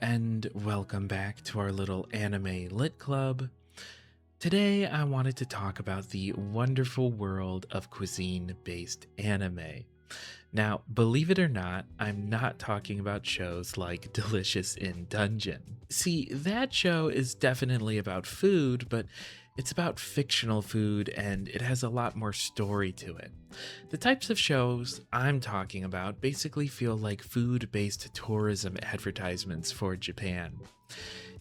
and welcome back to our little anime lit club. Today, I wanted to talk about the wonderful world of cuisine-based anime. Now, believe it or not, I'm not talking about shows like Delicious in Dungeon. See, that show is definitely about food, but it's about fictional food and it has a lot more story to it. The types of shows I'm talking about basically feel like food-based tourism advertisements for Japan.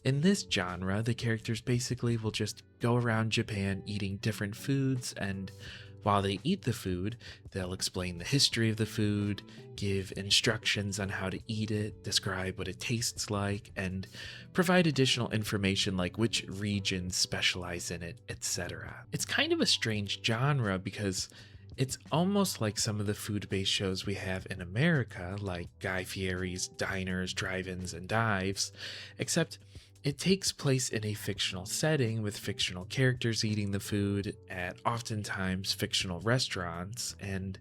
In this genre, the characters basically will just go around Japan eating different foods, and while they eat the food, they'll explain the history of the food, give instructions on how to eat it, describe what it tastes like, and provide additional information like which regions specialize in it, etc. It's kind of a strange genre because it's almost like some of the food-based shows we have in America, like Guy Fieri's Diners, Drive-Ins, and Dives, except it takes place in a fictional setting with fictional characters eating the food at oftentimes fictional restaurants, and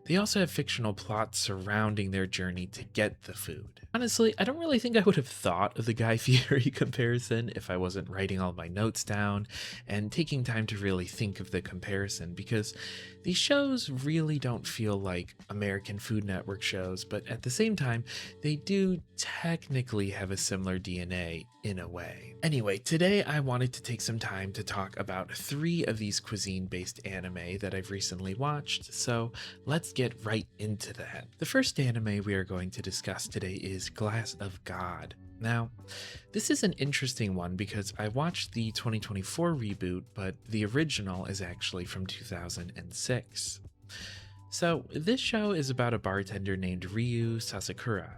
they also have fictional plots surrounding their journey to get the food. Honestly, I don't really think I would have thought of the Guy Fieri comparison if I wasn't writing all my notes down and taking time to really think of the comparison, because these shows really don't feel like American Food Network shows, but at the same time, they do technically have a similar DNA in a way. Anyway, today I wanted to take some time to talk about 3 of these cuisine-based anime that I've recently watched, so let's get right into that. The first anime we are going to discuss today is Glass of God. Now, this is an interesting one because I watched the 2024 reboot, but the original is actually from 2006. So, this show is about a bartender named Ryu Sasakura.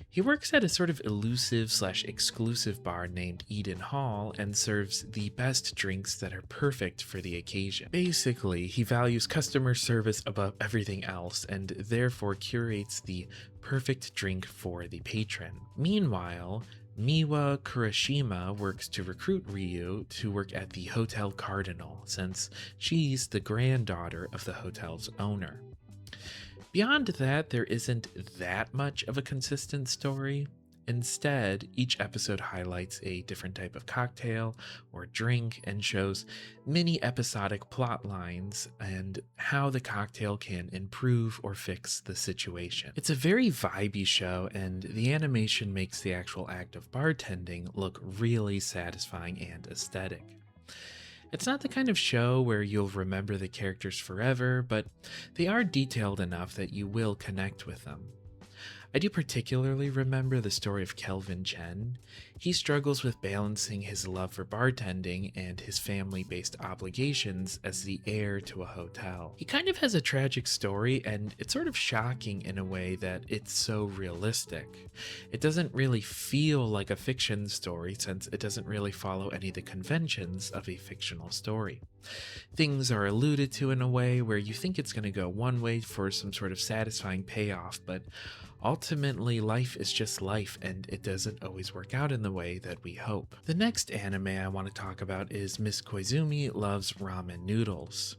He works at a sort of elusive/exclusive bar named Eden Hall and serves the best drinks that are perfect for the occasion. Basically, he values customer service above everything else and therefore curates the perfect drink for the patron. Meanwhile, Miwa Kurashima works to recruit Ryu to work at the Hotel Cardinal, since she's the granddaughter of the hotel's owner. Beyond that, there isn't that much of a consistent story. Instead, each episode highlights a different type of cocktail or drink and shows mini episodic plot lines and how the cocktail can improve or fix the situation. It's a very vibey show, and the animation makes the actual act of bartending look really satisfying and aesthetic. It's not the kind of show where you'll remember the characters forever, but they are detailed enough that you will connect with them. I do particularly remember the story of Kelvin Chen. He struggles with balancing his love for bartending and his family-based obligations as the heir to a hotel. He kind of has a tragic story, and it's sort of shocking in a way that it's so realistic. It doesn't really feel like a fiction story since it doesn't really follow any of the conventions of a fictional story. Things are alluded to in a way where you think it's going to go one way for some sort of satisfying payoff, but ultimately life is just life and it doesn't always work out in the way that we hope. The next anime I want to talk about is Miss Koizumi Loves Ramen Noodles.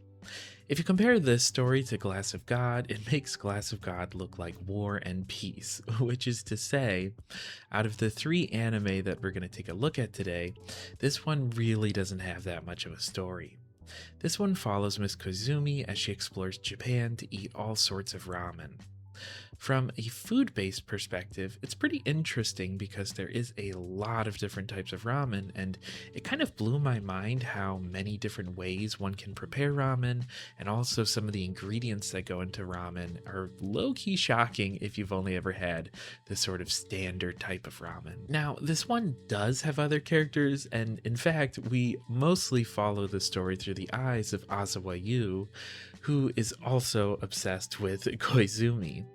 If you compare this story to Glass of God, it makes Glass of God look like War and Peace, which is to say, out of the 3 anime that we're going to take a look at today, this one really doesn't have that much of a story. This one follows Miss Koizumi as she explores Japan to eat all sorts of ramen. From a food-based perspective, it's pretty interesting because there is a lot of different types of ramen, and it kind of blew my mind how many different ways one can prepare ramen, and also some of the ingredients that go into ramen are low-key shocking if you've only ever had this sort of standard type of ramen. Now, this one does have other characters, and in fact, we mostly follow the story through the eyes of Azawa Yu, who is also obsessed with Koizumi.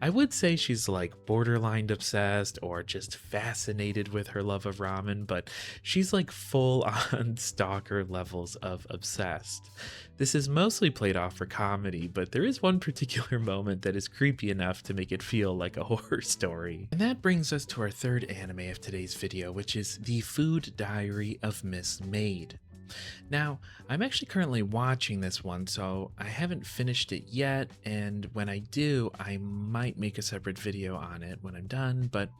I would say she's like borderline obsessed or just fascinated with her love of ramen, but she's like full on stalker levels of obsessed. This is mostly played off for comedy, but there is one particular moment that is creepy enough to make it feel like a horror story. And that brings us to our third anime of today's video, which is The Food Diary of Miss Maid. Now, I'm actually currently watching this one, so I haven't finished it yet, and when I do, I might make a separate video on it when I'm done, but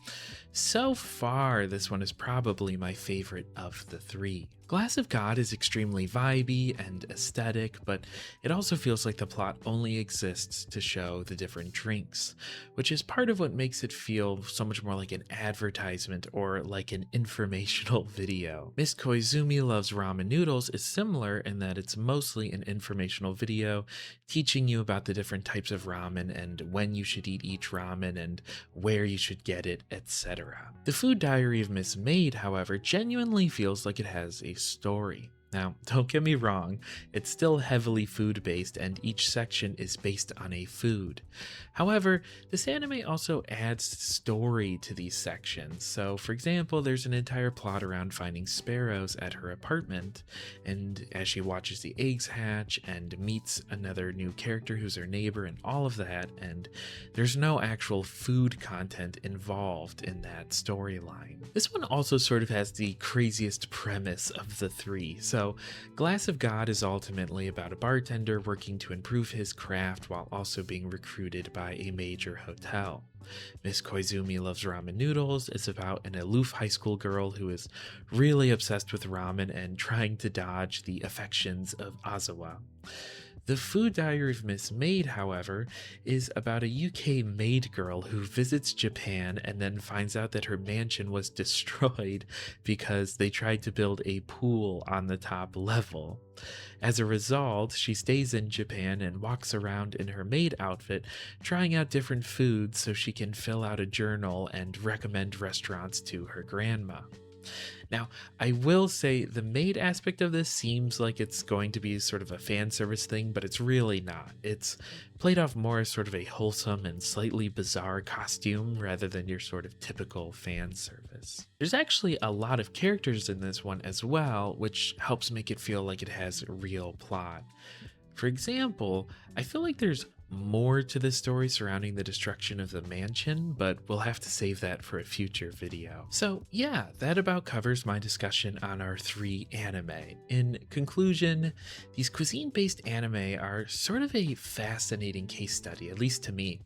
so far, this one is probably my favorite of the three. Glass of God is extremely vibey and aesthetic, but it also feels like the plot only exists to show the different drinks, which is part of what makes it feel so much more like an advertisement or like an informational video. Miss Koizumi Loves Ramen Noodles is similar in that it's mostly an informational video teaching you about the different types of ramen and when you should eat each ramen and where you should get it, etc. The Food Diary of Miss Maid, however, genuinely feels like it has a story. Now, don't get me wrong, it's still heavily food based and each section is based on a food. However, this anime also adds story to these sections. So, for example, there's an entire plot around finding sparrows at her apartment, and as she watches the eggs hatch and meets another new character who's her neighbor and all of that, and there's no actual food content involved in that storyline. This one also sort of has the craziest premise of the three. So, Glass of God is ultimately about a bartender working to improve his craft while also being recruited by a major hotel. Miss Koizumi Loves Ramen Noodles is about an aloof high school girl who is really obsessed with ramen and trying to dodge the affections of Azawa. The Food Diary of Miss Maid, however, is about a UK maid girl who visits Japan and then finds out that her mansion was destroyed because they tried to build a pool on the top level. As a result, she stays in Japan and walks around in her maid outfit, trying out different foods so she can fill out a journal and recommend restaurants to her grandma. Now, I will say the maid aspect of this seems like it's going to be sort of a fan service thing, but it's really not. It's played off more as sort of a wholesome and slightly bizarre costume rather than your sort of typical fan service. There's actually a lot of characters in this one as well, which helps make it feel like it has a real plot. For example, I feel like there's more to the story surrounding the destruction of the mansion, but we'll have to save that for a future video. So yeah, that about covers my discussion on our three anime. In conclusion, these cuisine-based anime are sort of a fascinating case study, at least to me.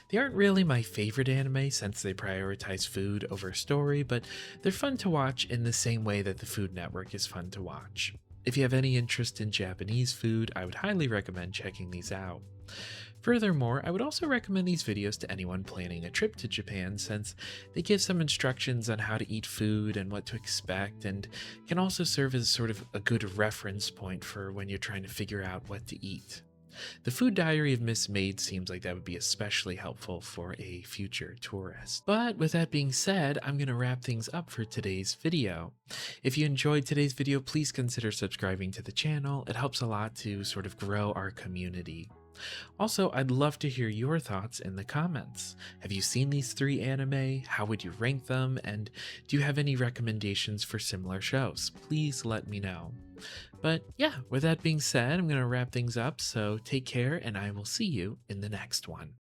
They aren't really my favorite anime since they prioritize food over story, but they're fun to watch in the same way that the Food Network is fun to watch. If you have any interest in Japanese food, I would highly recommend checking these out. Furthermore, I would also recommend these videos to anyone planning a trip to Japan since they give some instructions on how to eat food and what to expect, and can also serve as sort of a good reference point for when you're trying to figure out what to eat. The Food Diary of Miss Maid seems like that would be especially helpful for a future tourist. But with that being said, I'm going to wrap things up for today's video. If you enjoyed today's video, please consider subscribing to the channel. It helps a lot to sort of grow our community. Also, I'd love to hear your thoughts in the comments. Have you seen these three anime? How would you rank them? And do you have any recommendations for similar shows? Please let me know. But yeah, with that being said, I'm going to wrap things up, so take care and I will see you in the next one.